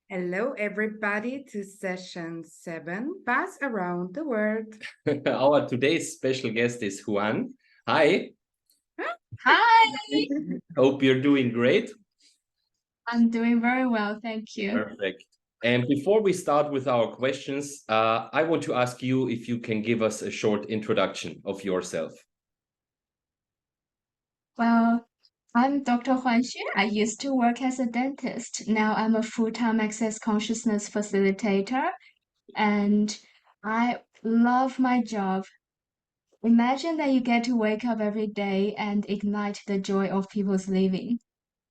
Hello, everybody, to session 7, Pass Around the World. Our today's special guest is Huan. Hi, Hi, hope you're doing great. I'm doing very well, thank you. Perfect. And before we start with our questions, I want to ask you if you can give us a short introduction of yourself. Well, I'm Dr. Huan Xu. I used to work as a dentist. Now I'm a full-time access consciousness facilitator, and I love my job. Imagine that you get to wake up every day and ignite the joy of people's living.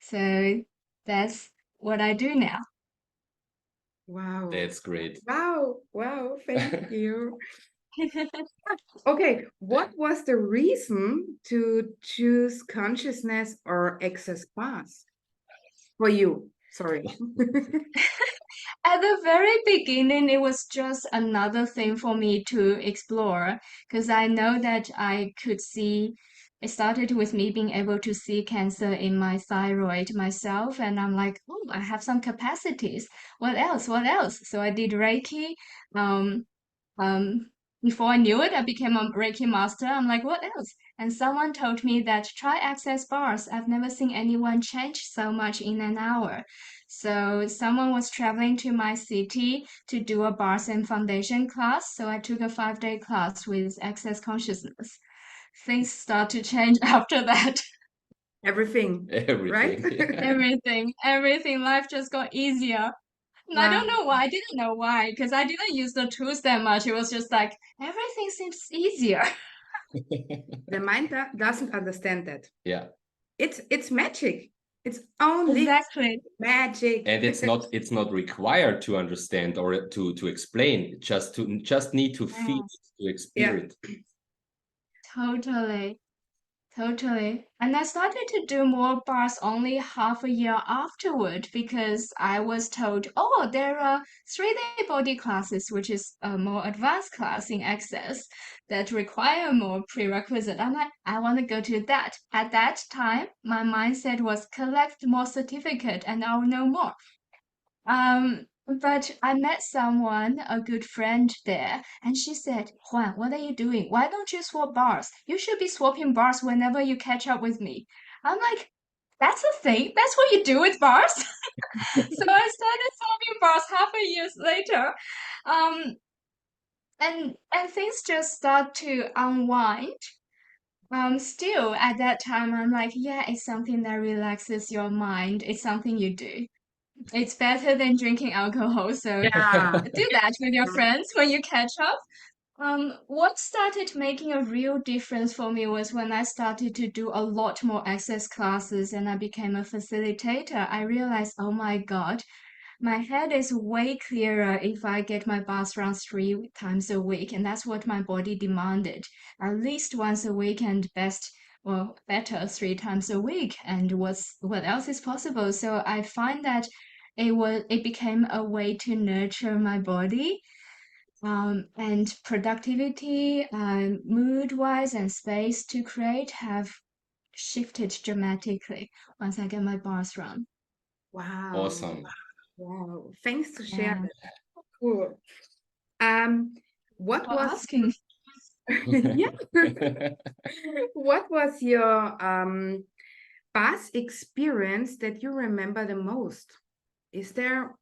So that's what I do now. Wow. That's great. Wow, thank you. Okay, what was the reason to choose consciousness or access path for you? Sorry. At the very beginning, it was just another thing for me to explore because I know that I could see. It started with me being able to see cancer in my thyroid myself, and I'm like, oh, I have some capacities. What else? What else? So I did Reiki. Um, um, Before I knew it, I became a Reiki master. I'm like, what else? And someone told me that try access bars. I've never seen anyone change so much in an hour. So someone was traveling to my city to do a bars and foundation class. So I took a 5-day class with access consciousness. Things start to change after that. Everything, right? Everything. Everything. Life just got easier. And I don't Wow. know why. I didn't know why because I didn't use the tools that much. It was just like everything seems easier. The mind doesn't understand that. Yeah. It's magic. It's only Exactly. magic. And it's not required to understand or to explain, just need to feel Yeah, it, to experience. totally. Totally. And I started to do more bars only half a year afterward because I was told, oh, there are 3-day body classes, which is a more advanced class in Access that require more prerequisite. I'm like, I want to go to that. At that time, my mindset was collect more certificate and I'll know more. But I met someone, a good friend there, and she said, Juan, what are you doing? Why don't you swap bars? You should be swapping bars whenever you catch up with me. I'm like, that's a thing. That's what you do with bars. So I started swapping bars half a year later. Um, and things just start to unwind. Still at that time, I'm like, yeah, it's something that relaxes your mind. It's something you do. It's better than drinking alcohol, so Yeah. do that with your friends when you catch up. What started making a real difference for me was when I started to do a lot more access classes and I became a facilitator. I realized, oh my God, my head is way clearer if I get my bath rounds 3 times a week, and that's what my body demanded. At least once a week and better 3 times a week. And what else is possible? So I find that it became a way to nurture my body, and productivity, mood wise, and space to create have shifted dramatically once I get my bars run. Wow. Awesome. Wow. Thanks to share Yeah. that. Cool. Um, what For was asking. yeah. What was your past experience that you remember the most? Is there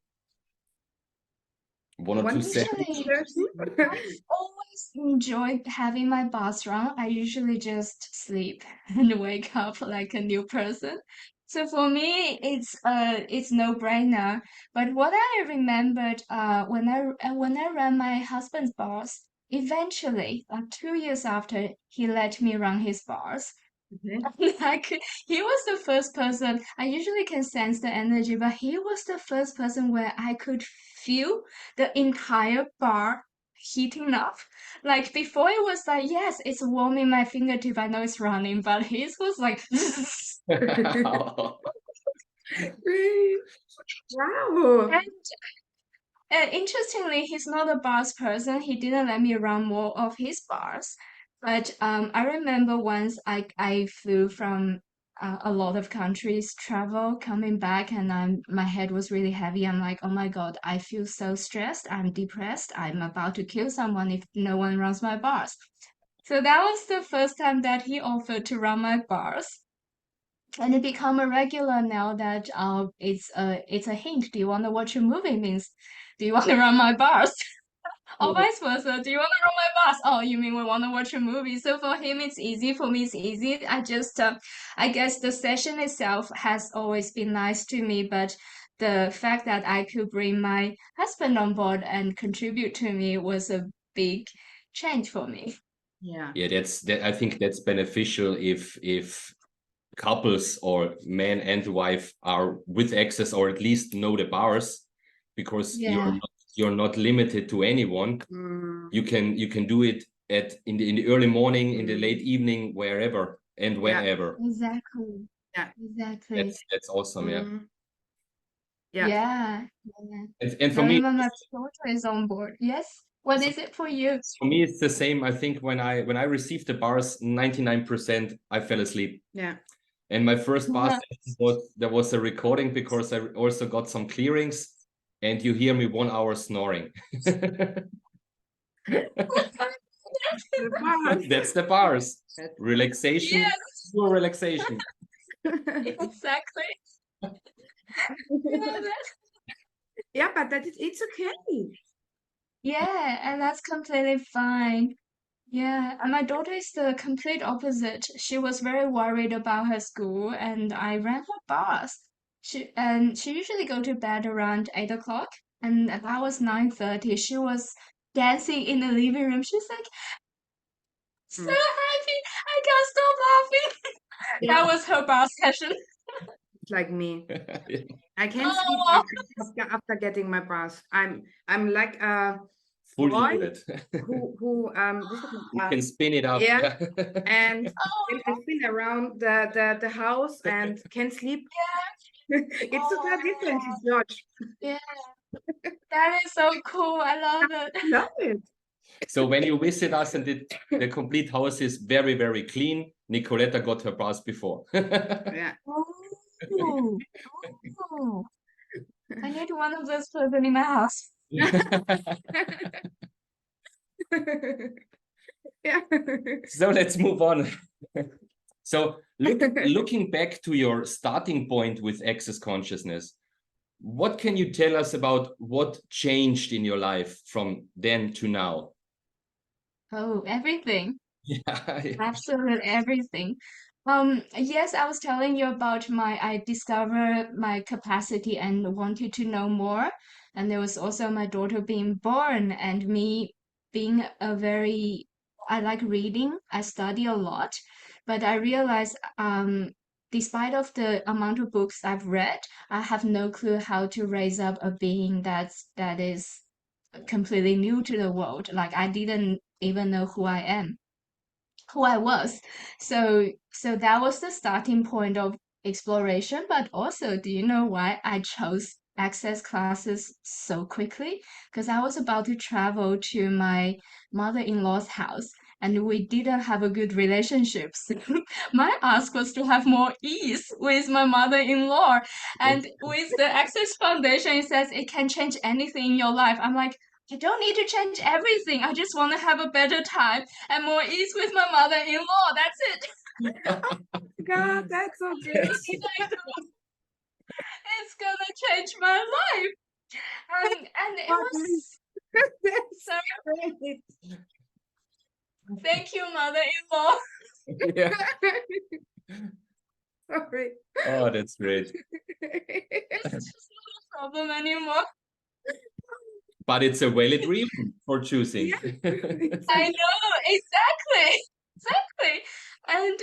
One or two one sentences. Actually, person? I've always enjoyed having my bath run. I usually just sleep and wake up like a new person. So for me, it's no brainer. But what I remembered when I ran my husband's bars, eventually, 2 years after, he let me run his bars. Mhm. Like he was the first person. I usually can sense the energy, but he was the first person where I could feel the entire bar heating up. Like before, it was like, yes, it's warming my fingertip. I know it's running, but his was like, Great. Wow. and interestingly, he's not a bars person. He didn't let me run more of his bars. But I remember once I flew from a lot of countries travel coming back, and my head was really heavy. I'm like, oh my God, I feel so stressed. I'm depressed. I'm about to kill someone if no one runs my bars. So that was the first time that he offered to run my bars. And it become a regular now that it's a hint. Do you want to watch a movie? Means, do you want to run my bars? Or vice versa. Do you want to run my bus? Oh, you mean we want to watch a movie? So for him, it's easy. For me, it's easy. I guess the session itself has always been nice to me, but the fact that I could bring my husband on board and contribute to me was a big change for me. Yeah. Yeah, I think that's beneficial if couples or man and wife are with access or at least know the bars, because Yeah, you're not limited to anyone. Mm, You can do it in the early morning, in the late evening, wherever and whenever. exactly. yeah. Exactly. That's awesome. Yeah. Yeah. Yeah. Yeah. And for Now me, even my daughter is on board. Yes. What is it for you? for me, it's the same. I think when I received the bars, 99% I fell asleep. Yeah. And my first bar session there was a recording, because I also got some clearings, and you hear me 1 hour snoring. The bars. That's the bars. That's- Relaxation, Yes, pure relaxation. exactly. Yeah, Yeah, but it's okay. yeah, and that's completely fine. Yeah, and my daughter is the complete opposite. She was very worried about her school, and I ran her bars. She usually go to bed around 8 o'clock, and that was 9:30. She was dancing in the living room. She's like, so Mm. happy, I can't stop laughing. Yeah. That was her bar session. It's like me. I can't sleep Oh, after getting my bars. I'm like a Fully boy loaded. who this is, You can spin it up. yeah, and oh, I spin around the house and can sleep. It's totally different, oh, George. yeah, that is so cool. I love I it. love it. So when you visit us and the complete house is very, very clean, Nicoletta got her bars before. Yeah. Oh, oh. I need one of those person in my house. Yeah. So let's move on. So looking back to your starting point with access consciousness, what can you tell us about what changed in your life from then to now? Oh, everything. Yeah. Absolute everything. Yes, I was telling you about I discovered my capacity and wanted to know more. And there was also my daughter being born and me being I like reading. I study a lot, but I realized, despite of the amount of books I've read, I have no clue how to raise up a being that is completely new to the world. Like I didn't even know who I was. So that was the starting point of exploration. But also, do you know why I chose access classes so quickly? Because I was about to travel to my mother-in-law's house and we didn't have a good relationship. So my ask was to have more ease with my mother-in-law. And with the Access Foundation, it says it can change anything in your life. I'm like, I don't need to change everything. I just want to have a better time and more ease with my mother-in-law. That's it. God, that's so great. It's gonna change my life. And it was That's so. great. Thank you, mother-in-law. Yeah. Sorry. Oh, that's great. It's just not a problem anymore. But it's a valid reason for choosing. Yeah. I know, exactly. Exactly. And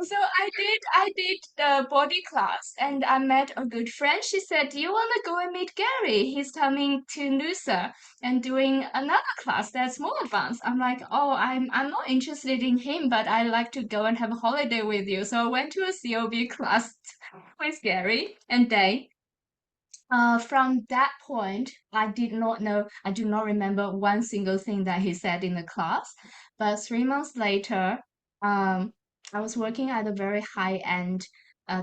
so I did the body class and I met a good friend. She said, "Do you want to go and meet Gary? He's coming to Nusa and doing another class that's more advanced." I'm like, "Oh, I'm not interested in him, but I like to go and have a holiday with you." So I went to a COB class with Gary and Day. From that point, I did not know, I do not remember one single thing that he said in the class. But 3 months later, um, I was working at a very high-end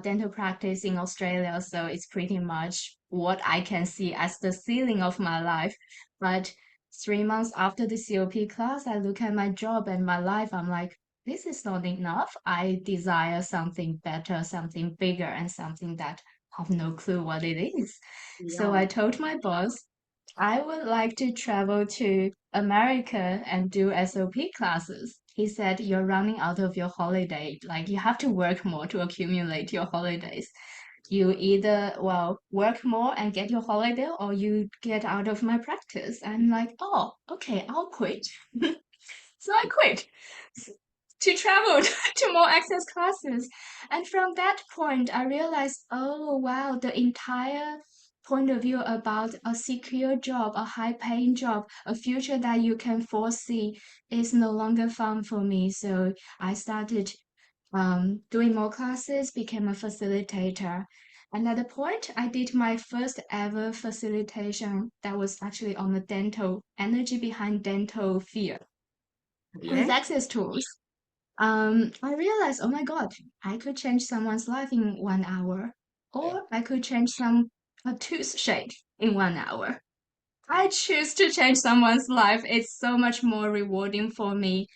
dental practice in Australia, so it's pretty much what I can see as the ceiling of my life. But 3 months after the COP class, I look at my job and my life. I'm like, this is not enough. I desire something better, something bigger, and something that I have no clue what it is. So Yeah. I told my boss, I would like to travel to America and do SOP classes. He said, you're running out of your holiday. Like, you have to work more to accumulate your holidays. You either, well, work more and get your holiday, or you get out of my practice. I'm like, oh, okay, I'll quit. So I quit to travel to more access classes. And from that point, I realized, oh, wow, the entire point of view about a secure job, a high paying job, a future that you can foresee is no longer fun for me. So I started doing more classes, became a facilitator. And at the point, I did my first ever facilitation that was actually on the dental energy behind dental fear with Okay. access tools. I realized, oh my God, I could change someone's life in 1 hour, or I could change a tooth shape in 1 hour. I choose to change someone's life. It's so much more rewarding for me,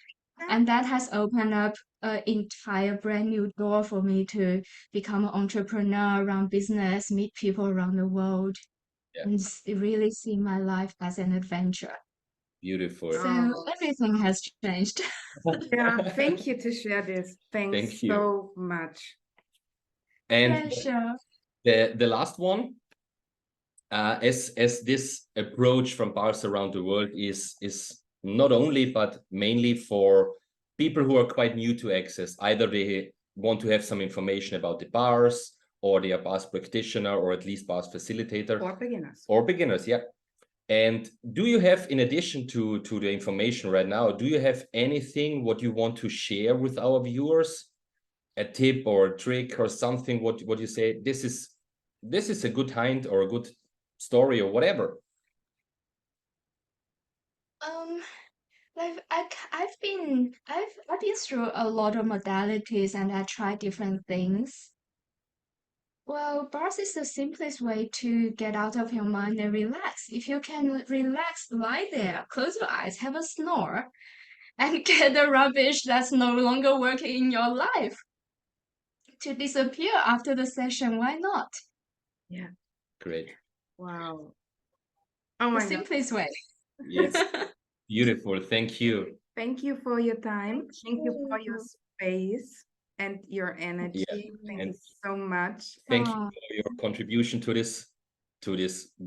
and that has opened up an entire brand new door for me to become an entrepreneur, run business, meet people around the world, Yeah. and really see my life as an adventure. Beautiful. So Oh. everything has changed. Yeah, thank you to share this. Thanks Thank you. so much. And Yeah, sure. the last one, as this approach from bars around the world is not only but mainly for people who are quite new to access. Either they want to have some information about the bars, or they are bars practitioner, or at least bars facilitator, Or beginners. or beginners. Yeah. And do you have, in addition to the information right now, do you have anything what you want to share with our viewers? A tip or a trick or something, what you say, this is a good hint or a good story or whatever. Um, I've been through a lot of modalities and I tried different things. Well, bars is the simplest way to get out of your mind and relax. If you can relax, lie there, close your eyes, have a snore, and get the rubbish that's no longer working in your life to disappear after the session, why not? Yeah. Great. Wow. Oh The my God. simplest way. Yes. Beautiful. Thank you. Thank you for your time. Thank you for your you. space and your energy. Yeah. Thank And you so much. thank you Oh, for your contribution to this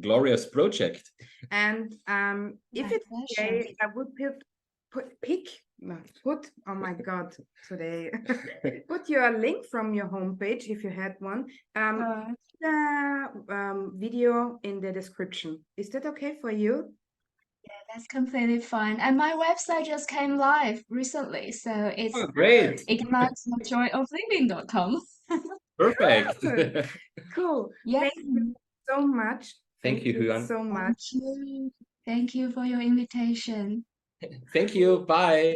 glorious project. And if my it's pleasure. okay, I would oh my God, today put your link from your homepage if you had one. The video in the description. Is that okay for you? That's completely fine. And my website just came live recently, so it's Oh, great. ignitethejoyofliving.com. Perfect. Good. Cool. Yeah. Thank you so much. Thank you, Huan. so much. Thank you. Thank you for your invitation. Thank you. Bye.